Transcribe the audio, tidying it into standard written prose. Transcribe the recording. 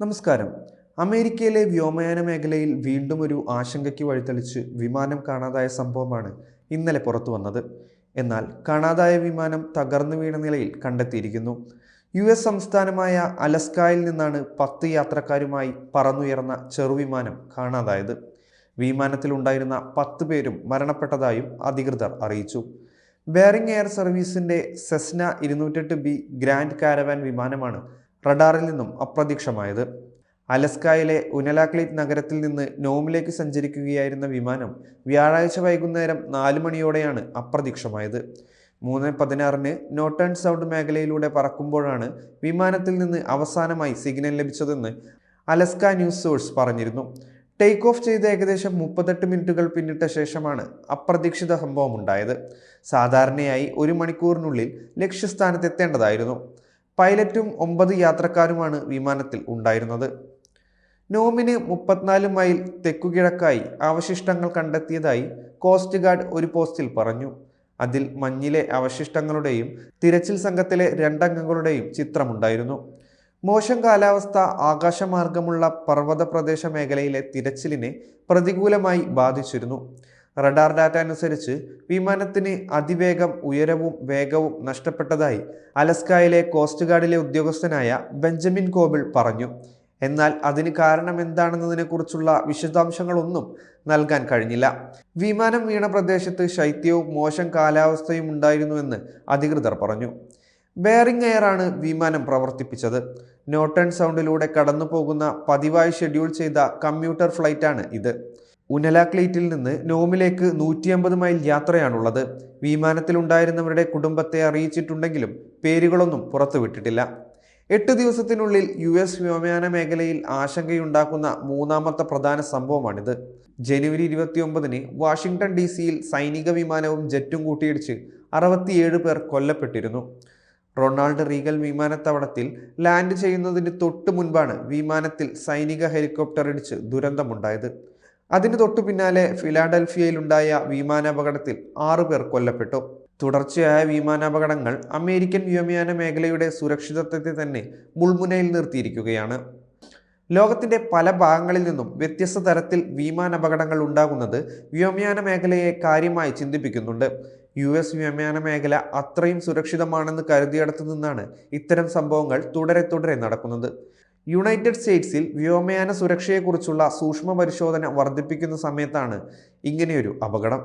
നമസ്കാരം. അമേരിക്കയിലെ വ്യോമയാന മേഖലയിൽ വീണ്ടും ഒരു ആശങ്കയ്ക്ക് വഴിതെളിച്ച് വിമാനം കാണാതായ സംഭവമാണ് ഇന്നലെ പുറത്തു വന്നത്. എന്നാൽ കാണാതായ വിമാനം തകർന്നു വീണ നിലയിൽ കണ്ടെത്തിയിരിക്കുന്നു. US സംസ്ഥാനമായ അലസ്കായിൽ നിന്നാണ് 10 യാത്രക്കാരുമായി പറന്നുയർന്ന ചെറുവിമാനം കാണാതായത്. വിമാനത്തിലുണ്ടായിരുന്ന 10 പേരും മരണപ്പെട്ടതായും അധികൃതർ അറിയിച്ചു. ബെയറിംഗ് എയർ സർവീസിന്റെ സെസ്ന 208B ഗ്രാൻഡ് കാരവാൻ വിമാനമാണ് റഡാറിൽ നിന്നും അപ്രത്യക്ഷമായത്. അലസ്കായിലെ ഉനലാക്ലിറ്റ് നഗരത്തിൽ നിന്ന് നോമിലേക്ക് സഞ്ചരിക്കുകയായിരുന്ന വിമാനം വ്യാഴാഴ്ച വൈകുന്നേരം 4 മണിയോടെയാണ് അപ്രത്യക്ഷമായത്. 3:16 നോർട്ടേൺ സൗണ്ട് മേഖലയിലൂടെ പറക്കുമ്പോഴാണ് വിമാനത്തിൽ നിന്ന് അവസാനമായി സിഗ്നൽ ലഭിച്ചതെന്ന് അലസ്ക ന്യൂസ് സോഴ്സ് പറഞ്ഞിരുന്നു. ടേക്ക് ഓഫ് ചെയ്ത് ഏകദേശം 38 മിനിറ്റുകൾ പിന്നിട്ട ശേഷമാണ് അപ്രതീക്ഷിത സംഭവം ഉണ്ടായത്. സാധാരണയായി 1 മണിക്കൂറിനുള്ളിൽ ലക്ഷ്യസ്ഥാനത്തെത്തേണ്ടതായിരുന്നു. പൈലറ്റും 9 യാത്രക്കാരുമാണ് വിമാനത്തിൽ ഉണ്ടായിരുന്നത്. നോമിന് 34 മൈൽ തെക്കുകിഴക്കായി അവശിഷ്ടങ്ങൾ കണ്ടെത്തിയതായി കോസ്റ്റ് ഗാർഡ് ഒരു പോസ്റ്റിൽ പറഞ്ഞു. അതിൽ മഞ്ഞിലെ അവശിഷ്ടങ്ങളുടെയും തിരച്ചിൽ സംഘത്തിലെ 2 അംഗങ്ങളുടെയും ചിത്രമുണ്ടായിരുന്നു. മോശം കാലാവസ്ഥ ആകാശമാർഗമുള്ള പർവ്വത പ്രദേശ മേഖലയിലെ തിരച്ചിലിനെ പ്രതികൂലമായി ബാധിച്ചിരുന്നു. റഡാർ ഡാറ്റ അനുസരിച്ച് വിമാനത്തിന് അതിവേഗം ഉയരവും വേഗവും നഷ്ടപ്പെട്ടതായി അലസ്കായിലെ കോസ്റ്റ് ഗാർഡിലെ ഉദ്യോഗസ്ഥനായ ബെഞ്ചമിൻ കോബിൾ പറഞ്ഞു. എന്നാൽ അതിന് കാരണം എന്താണെന്നതിനെക്കുറിച്ചുള്ള വിശദാംശങ്ങളൊന്നും നൽകാൻ കഴിഞ്ഞില്ല. വിമാനം വീണ പ്രദേശത്ത് ശൈത്യവും മോശം കാലാവസ്ഥയും ഉണ്ടായിരുന്നുവെന്ന് അധികൃതർ പറഞ്ഞു. ബെയറിംഗ് എയർ ആണ് വിമാനം പ്രവർത്തിപ്പിച്ചത്. നോർട്ടേൺ സൗണ്ടിലൂടെ കടന്നു പോകുന്ന പതിവായി ഷെഡ്യൂൾ ചെയ്ത കമ്മ്യൂട്ടർ ഫ്ലൈറ്റാണ് ഇത്. ഉനലാക്ലീറ്റിൽ നിന്ന് നോമിലേക്ക് 150 മൈൽ യാത്രയാണുള്ളത്. വിമാനത്തിലുണ്ടായിരുന്നവരുടെ കുടുംബത്തെ അറിയിച്ചിട്ടുണ്ടെങ്കിലും പേരുകളൊന്നും പുറത്തുവിട്ടിട്ടില്ല. 8 ദിവസത്തിനുള്ളിൽ US വ്യോമയാന മേഖലയിൽ ആശങ്കയുണ്ടാക്കുന്ന മൂന്നാമത്തെ പ്രധാന സംഭവമാണിത്. ജനുവരി 29 വാഷിംഗ്ടൺ DC-യിൽ സൈനിക വിമാനവും ജെറ്റും കൂട്ടിയിടിച്ച് 67 പേർ കൊല്ലപ്പെട്ടിരുന്നു. റൊണാൾഡ് റീഗൽ വിമാനത്താവളത്തിൽ ലാൻഡ് ചെയ്യുന്നതിന് തൊട്ടു മുൻപാണ് വിമാനത്തിൽ സൈനിക ഹെലികോപ്റ്റർ ഇടിച്ച് ദുരന്തമുണ്ടായത്. അതിന് തൊട്ടു പിന്നാലെ ഫിലാഡൽഫിയയിലുണ്ടായ വിമാനാപകടത്തിൽ 6 പേർ കൊല്ലപ്പെട്ടു. തുടർച്ചയായ വിമാനാപകടങ്ങൾ അമേരിക്കൻ വ്യോമയാന മേഖലയുടെ സുരക്ഷിതത്വത്തെ തന്നെ മുൾമുനയിൽ നിർത്തിയിരിക്കുകയാണ്. ലോകത്തിന്റെ പല ഭാഗങ്ങളിൽ നിന്നും വ്യത്യസ്ത തരത്തിൽ വിമാനാപകടങ്ങൾ ഉണ്ടാകുന്നത് വ്യോമയാന മേഖലയെ കാര്യമായി ചിന്തിപ്പിക്കുന്നുണ്ട്. US വ്യോമയാന മേഖല അത്രയും സുരക്ഷിതമാണെന്ന് കരുതിയിടത്തു നിന്നാണ് ഇത്തരം സംഭവങ്ങൾ തുടരെ നടക്കുന്നത്. യുണൈറ്റഡ് സ്റ്റേറ്റ്സിൽ വ്യോമയാന സുരക്ഷയെക്കുറിച്ചുള്ള സൂക്ഷ്മ പരിശോധന വർദ്ധിപ്പിക്കുന്ന സമയത്താണ് ഇങ്ങനെയൊരു അപകടം.